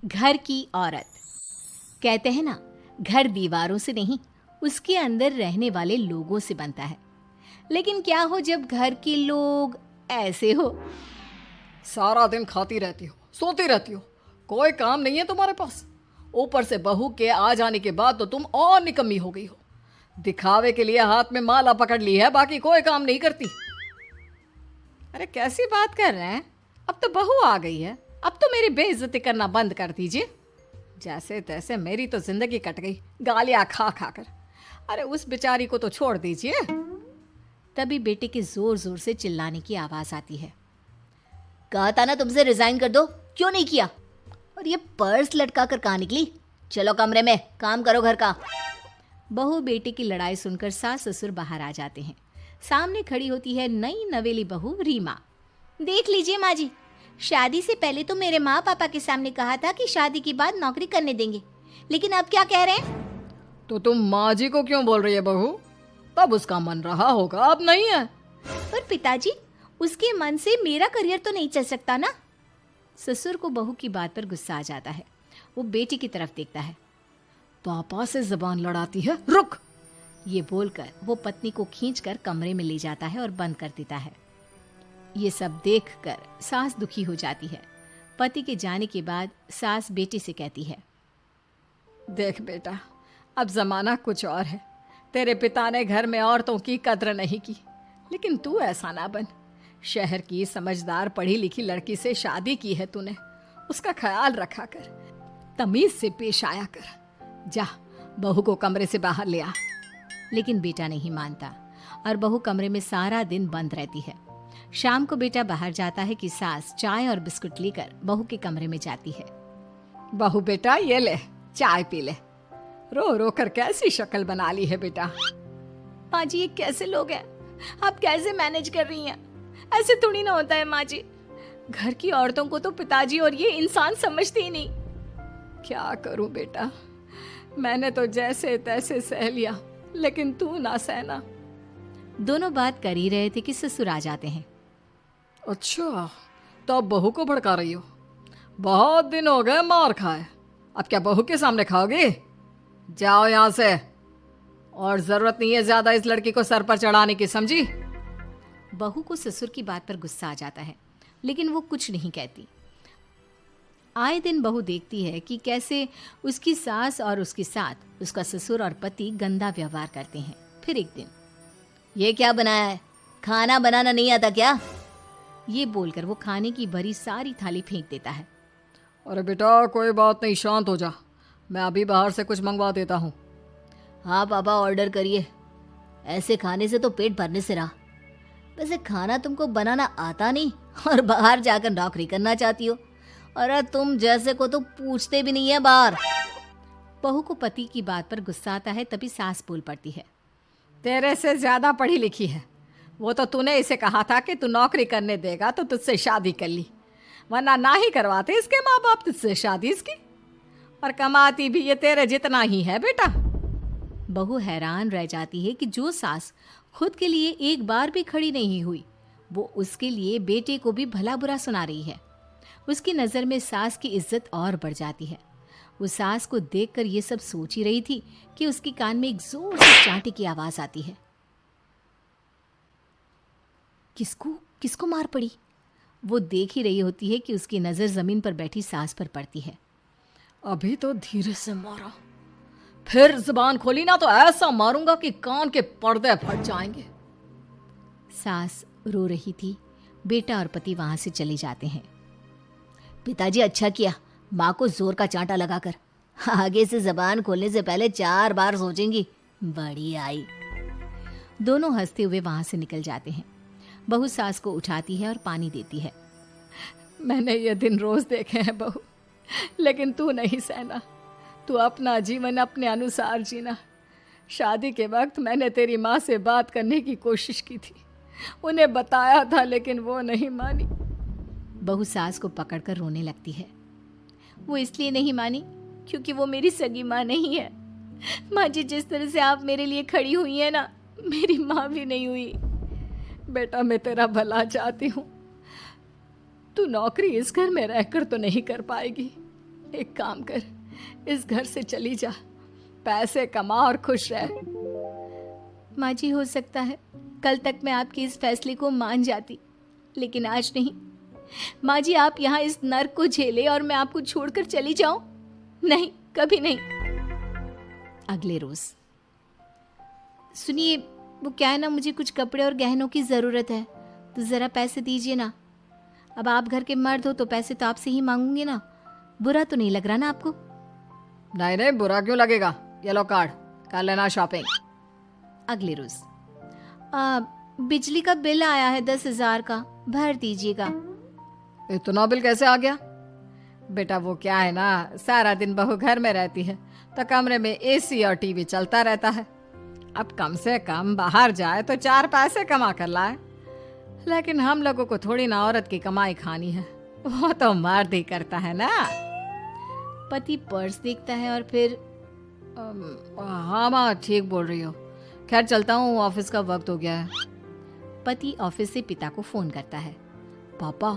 घर की औरत। कहते हैं ना, घर दीवारों से नहीं, उसके अंदर रहने वाले लोगों से बनता है। लेकिन क्या हो जब घर के लोग ऐसे हो? सारा दिन खाती रहती हो, सोती रहती हो, कोई काम नहीं है तुम्हारे पास। ऊपर से बहू के आ जाने के बाद तो तुम और निकम्मी हो गई हो। दिखावे के लिए हाथ में माला पकड़ ली है, बाकी कोई काम नहीं करती। अरे कैसी बात कर रहे हैं? अब तो बहू आ गई है, अब तो मेरी बेइज्जती करना बंद कर दीजिए। जैसे तैसे मेरी तो जिंदगी कट गई, गालियां खा खा कर। अरे उस बेचारी को तो छोड़ दीजिए। तभी बेटे के जोर जोर से चिल्लाने की आवाज आती है। कहा था ना तुमसे रिजाइन कर दो, क्यों नहीं किया? और ये पर्स लटका कर कहाँ निकली? चलो कमरे में, काम करो घर का। बहू बेटे की लड़ाई सुनकर सास ससुर बाहर आ जाते हैं। सामने खड़ी होती है नई नवेली बहू रीमा। देख लीजिए माँ जी, शादी से पहले तो मेरे माँ पापा के सामने कहा था कि शादी के बाद नौकरी करने देंगे, लेकिन अब क्या कह रहे हैं? तो तुम माँ जी को क्यों बोल रही है बहू? तब उसका मन रहा होगा, अब नहीं है। पर पिताजी, उसके मन से मेरा करियर तो नहीं चल सकता ना। ससुर को बहू की बात पर गुस्सा आ जाता है। वो बेटी की तरफ देखता है। पापा से जबान लड़ाती है, रुक। ये बोलकर वो पत्नी को खींचकर कमरे में ले जाता है और बंद कर देता है। ये सब देखकर सास दुखी हो जाती है। पति के जाने के बाद सास बेटी से कहती है, देख बेटा, अब जमाना कुछ और है। तेरे पिता ने घर में औरतों की कद्र नहीं की, लेकिन तू ऐसा ना बन। शहर की समझदार पढ़ी लिखी लड़की से शादी की है तूने, उसका ख्याल रखा कर, तमीज से पेश आया कर। जा, बहू को कमरे से बाहर ले आ। लेकिन बेटा नहीं मानता और बहू कमरे में सारा दिन बंद रहती है। शाम को बेटा बाहर जाता है कि सास चाय और बिस्कुट लेकर बहू के कमरे में जाती है। बहू बेटा ये ले, चाय पी ले। रो रो कर कैसी शक्ल बना ली है बेटा। माँ जी, ये कैसे लोग हैं? आप कैसे मैनेज कर रही हैं? ऐसे थोड़ी ना होता है माँ जी। घर की औरतों को तो पिताजी और ये इंसान समझते ही नहीं। क्या करूं बेटा, मैंने तो जैसे तैसे सह लिया, लेकिन तू ना सहना। दोनों बात कर ही रहे थे कि ससुर आ जाते हैं। अच्छा, तो अब बहू को भड़का रही हो? बहुत दिन हो गए मार खाए, अब क्या बहू के सामने खाओगे? जाओ यहां से, और जरूरत नहीं है ज्यादा इस लड़की को सर पर चढ़ाने की, समझी? बहू को ससुर की बात पर गुस्सा आ जाता है, लेकिन वो कुछ नहीं कहती। आए दिन बहू देखती है कि कैसे उसकी सास और उसके साथ उसका ससुर और पति गंदा व्यवहार करते हैं। फिर एक दिन, ये क्या बनाया है? खाना बनाना नहीं आता क्या? ये बोलकर वो खाने की भरी सारी थाली फेंक देता है। अरे बेटा कोई बात नहीं, शांत हो जा, मैं अभी बाहर से कुछ मंगवा देता हूँ। हाँ पापा, ऑर्डर करिए। ऐसे खाने से तो पेट भरने से रहा। वैसे खाना तुमको बनाना आता नहीं और बाहर जाकर नौकरी करना चाहती हो। अरे तुम जैसे को तो पूछते भी नहीं है बाहर। बहू को पति की बात पर गुस्सा आता है, तभी सास बोल पड़ती है। तेरे से ज्यादा पढ़ी लिखी है, वो तो तूने इसे कहा था कि तू नौकरी करने देगा तो तुझसे शादी कर ली, वरना ना ही करवाते इसके माँ बाप तुझसे शादी इसकी। और कमाती भी ये तेरे जितना ही है बेटा। बहू हैरान रह जाती है कि जो सास खुद के लिए एक बार भी खड़ी नहीं हुई, वो उसके लिए बेटे को भी भला बुरा सुना रही है। उसकी नज़र में सास की इज्जत और बढ़ जाती है। वो सास को देखकर ये सब सोच ही रही थी कि उसके कान में एक जोर से चांटे की आवाज आती है। किसको किसको मार पड़ी? वो देख ही रही होती है कि उसकी नज़र जमीन पर बैठी सास पर पड़ती है। अभी तो धीरे से मारा, फिर जुबान खोली ना तो ऐसा मारूंगा कि कान के पर्दे फट जाएंगे। सास रो रही थी। बेटा और पति वहां से चले जाते हैं। पिताजी अच्छा किया माँ को जोर का चांटा लगाकर, आगे से जबान खोलने से पहले 4 बार सोचेंगी। बड़ी आई। दोनों हंसते हुए वहां से निकल जाते हैं। बहू सास को उठाती है और पानी देती है। मैंने ये दिन रोज देखे हैं बहू, लेकिन तू नहीं सहना। तू अपना जीवन अपने अनुसार जीना। शादी के वक्त मैंने तेरी माँ से बात करने की कोशिश की थी, उन्हें बताया था, लेकिन वो नहीं मानी। बहू सास को पकड़कर रोने लगती है। वो इसलिए नहीं मानी क्योंकि वो मेरी सगी माँ नहीं है। माँ जी, जिस तरह से आप मेरे लिए खड़ी हुई है ना, मेरी माँ भी नहीं हुई। बेटा मैं तेरा भला चाहती हूँ, तू नौकरी इस घर में रहकर तो नहीं कर पाएगी, एक काम कर, इस घर से चली जा, पैसे कमा और खुश रह। माँ जी, हो सकता है कल तक मैं आपके इस फैसले को मान जाती, लेकिन आज नहीं। माँ जी, आप यहाँ इस नर्क को झेले और मैं आपको छोड़कर चली जाऊं? नहीं, कभी नहीं। अगले रोज, सुनिए, वो क्या है ना, मुझे कुछ कपड़े और गहनों की ज़रूरत है, तो ज़रा पैसे दीजिए ना। अब आप घर के मर्द हो तो पैसे तो आपसे ही मांगूंगी ना। बुरा तो नहीं लग रहा ना आपको? नहीं नहीं, बुरा क्यों लगेगा, ये लो कार्ड, कर लेना शॉपिंग। अगले रोज, बिजली का बिल आया है 10,000 का, भर दीजिएगा। इतना बिल कैसे आ गया? बेटा वो क्या है ना, सारा दिन बहू घर में रहती है तो कमरे में एसी और टीवी चलता रहता है। अब कम से कम बाहर जाए तो 4 पैसे कमा कर लाए, लेकिन हम लोगों को थोड़ी ना औरत की कमाई खानी है, वो तो मर्द ही करता है ना। पति पर्स देखता है और फिर हाँ माँ, ठीक बोल रही हो, खैर चलता हूँ, ऑफिस का वक्त हो गया है। पति ऑफिस से पिता को फोन करता है। पापा,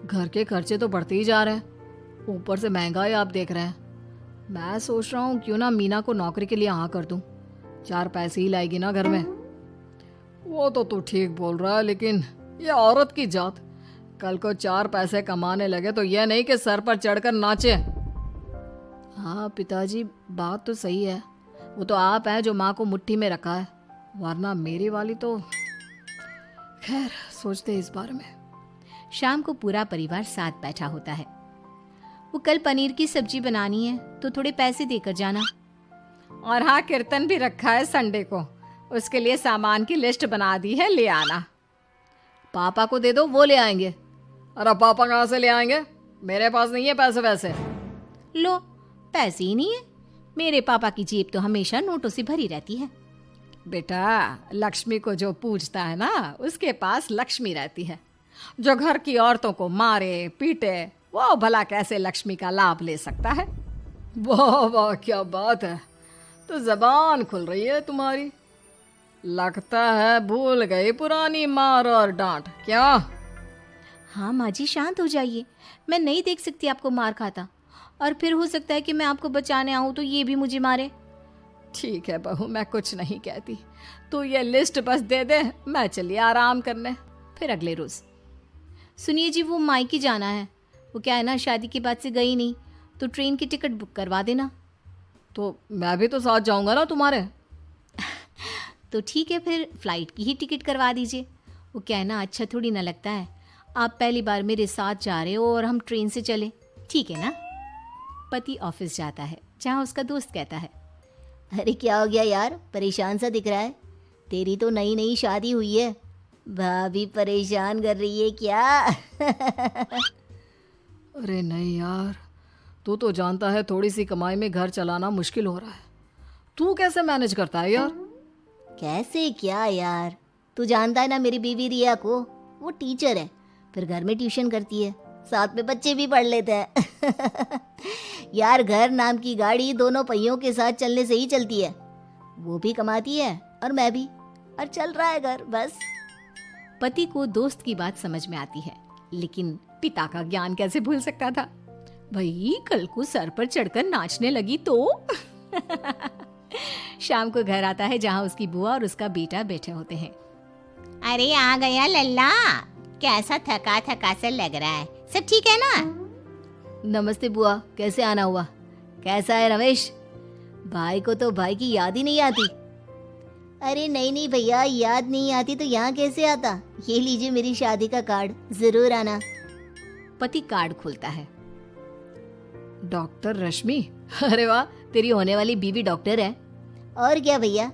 घर के खर्चे तो बढ़ते ही जा रहे हैं, ऊपर से महंगाई आप देख रहे हैं। मैं सोच रहा हूँ क्यों ना मीना को नौकरी के लिए हाँ कर दूं, 4 पैसे ही लाएगी ना घर में। वो तो तू ठीक बोल रहा है, लेकिन ये औरत की जात, कल को 4 पैसे कमाने लगे तो यह नहीं कि सर पर चढ़कर नाचे। हाँ पिताजी, बात तो सही है, वो तो आप हैं जो माँ को मुट्ठी में रखा है, वरना मेरी वाली तो। खैर, सोचते इस बारे में। शाम को पूरा परिवार साथ बैठा होता है। वो कल पनीर की सब्जी बनानी है तो थोड़े पैसे देकर जाना। और हाँ, कीर्तन भी रखा है संडे को, उसके लिए सामान की लिस्ट बना दी है, ले आना। पापा को दे दो, वो ले आएंगे। अरे पापा कहाँ से ले आएंगे, मेरे पास नहीं है पैसे वैसे। लो, पैसे ही नहीं है? मेरे पापा की जेब तो हमेशा नोटों से भरी रहती है। बेटा, लक्ष्मी को जो पूजता है ना, उसके पास लक्ष्मी रहती है। जो घर की औरतों को मारे पीटे, वो भला कैसे लक्ष्मी का लाभ ले सकता है? वाह वाह, क्या बात है, तो जबान खुल रही है तुम्हारी। लगता है भूल गई पुरानी मार और डांट, क्या? हाँ माँ जी, शांत हो जाइए, मैं नहीं देख सकती आपको मार खाता, और फिर हो सकता है कि मैं आपको बचाने आऊँ तो ये भी मुझे मारे। ठीक है बहू, मैं कुछ नहीं कहती, तू ये लिस्ट बस दे दे, मैं चलिए आराम करने। फिर अगले रोज, सुनिए जी, वो मायके जाना है, वो क्या है ना, शादी के बाद से गई नहीं, तो ट्रेन की टिकट बुक करवा देना। तो मैं भी तो साथ जाऊंगा ना तुम्हारे। तो ठीक है, फिर फ्लाइट की ही टिकट करवा दीजिए। वो क्या है ना, अच्छा थोड़ी ना लगता है, आप पहली बार मेरे साथ जा रहे हो और हम ट्रेन से चले, ठीक है ना? पति ऑफिस जाता है, जहाँ उसका दोस्त कहता है, अरे क्या हो गया यार, परेशान सा दिख रहा है, तेरी तो नई नई शादी हुई है, भाभी परेशान कर रही है क्या? अरे नहीं यार, तू तो जानता है थोड़ी सी कमाई में घर चलाना मुश्किल हो रहा है, तू कैसे मैनेज करता है यार? कैसे क्या यार, तू जानता है ना मेरी बीवी रिया को, वो टीचर है, फिर घर में ट्यूशन करती है, साथ में बच्चे भी पढ़ लेते हैं। यार, घर नाम की गाड़ी दोनों पहियों के साथ चलने से ही चलती है, वो भी कमाती है और मैं भी, और चल रहा है घर बस। पति को दोस्त की बात समझ में आती है, लेकिन पिता का ज्ञान कैसे भूल सकता था? भाई, कल को सर पर चढ़कर नाचने लगी तो। शाम को घर आता है, जहाँ उसकी बुआ और उसका बेटा बैठे होते हैं। अरे आ गया लल्ला, कैसा थका थका सा लग रहा है, सब ठीक है ना? नमस्ते बुआ, कैसे आना हुआ? कैसा है रमेश? भाई को तो भाई की याद ही नहीं आती। अरे नहीं नहीं भैया, याद नहीं आती तो यहाँ कैसे आता, ये लीजिए मेरी शादी का कार्ड, जरूर आना। पति कार्ड खोलता है। डॉक्टर रश्मि, अरे वाह, तेरी होने वाली बीवी डॉक्टर है। और क्या भैया,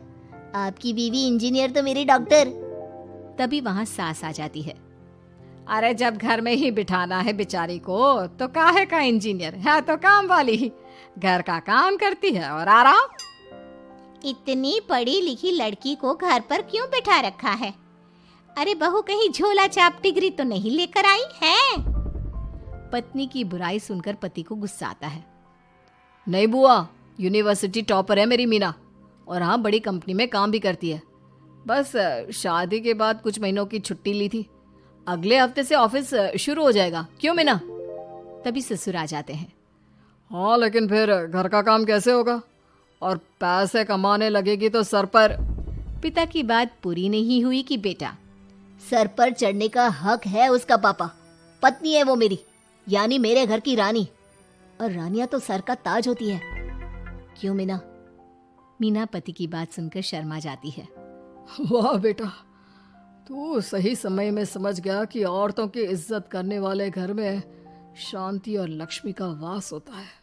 आपकी बीवी इंजीनियर तो मेरी डॉक्टर। तभी वहाँ सास आ जाती है। अरे जब घर में ही बिठाना है बेचारी को, तो काहे का इंजीनियर है, तो काम वाली ही, घर का काम करती है और आराम। इतनी पढ़ी लिखी लड़की को घर पर क्यों बिठा रखा है? अरे बहू कहीं झोला छाप डिग्री तो नहीं लेकर आई है? पत्नी की बुराई सुनकर पति को गुस्सा आता है। नहीं बुआ, यूनिवर्सिटी टॉपर है मेरी मीना, और हाँ, बड़ी कंपनी में काम भी करती है। बस शादी के बाद कुछ महीनों की छुट्टी ली थी, अगले हफ्ते से ऑफिस शुरू हो जाएगा। क्यों मीना? तभी ससुर आ जाते हैं। हाँ, लेकिन फिर घर का काम कैसे होगा? और पैसे कमाने लगेगी तो सर पर। पिता की बात पूरी नहीं हुई कि बेटा, सर पर चढ़ने का हक है उसका पापा। पत्नी है वो मेरी, यानी मेरे घर की रानी। और रानियां तो सर का ताज होती है। क्यों मीना? मीना पति की बात सुनकर शर्मा जाती है। वाह बेटा, तू सही समय में समझ गया कि औरतों की इज्जत करने वाले घर में शांति और लक्ष्मी का वास होता है।